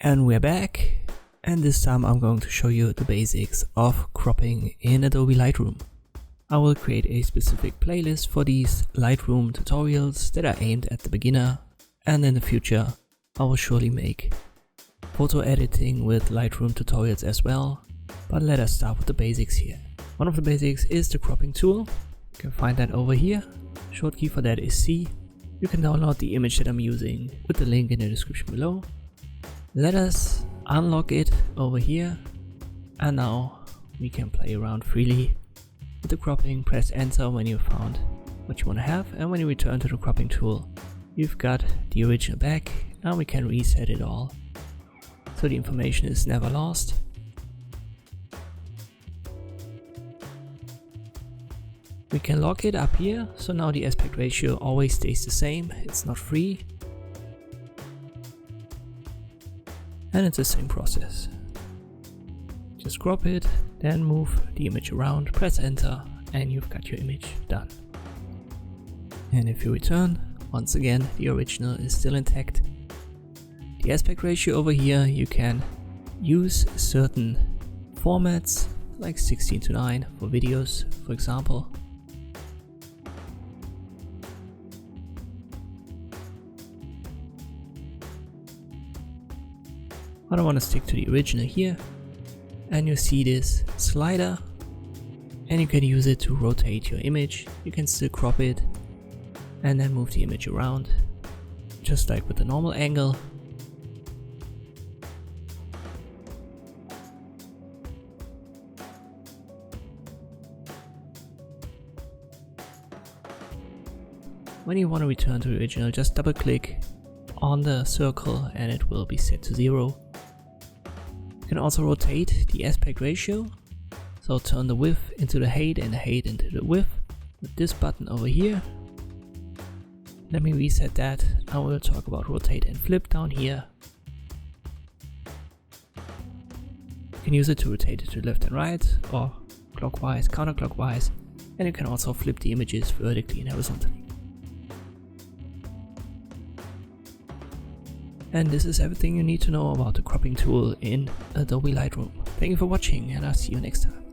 And we're back, and this time I'm going to show you the basics of cropping in Adobe Lightroom. I will create a specific playlist for these Lightroom tutorials that are aimed at the beginner, and in the future I will surely make photo editing with Lightroom tutorials as well, but let us start with the basics here. One of the basics is the cropping tool. You can find that over here. Short key for that is C. You can download the image that I'm using with the link in the description below. Let us unlock it over here, and now we can play around freely with the cropping. Press enter when you've found what you want to have, and when you return to the cropping tool you've got the original back, and we can reset it all so the information is never lost. We can lock it up here, so now the aspect ratio always stays the same, it's not free. And it's the same process. Just crop it, then move the image around, press enter, and you've got your image done. And if you return, once again the original is still intact. The aspect ratio over here, you can use certain formats like 16:9 for videos, for example. But I want to stick to the original here, and you see this slider, and you can use it to rotate your image. You can still crop it and then move the image around just like with the normal angle. When you want to return to the original, just double click on the circle and it will be set to 0. You can also rotate the aspect ratio, so turn the width into the height and the height into the width with this button over here. Let me reset that. I will talk about rotate and flip down here. You can use it to rotate it to left and right, or clockwise, counterclockwise, and you can also flip the images vertically and horizontally. And this is everything you need to know about the cropping tool in Adobe Lightroom. Thank you for watching, and I'll see you next time.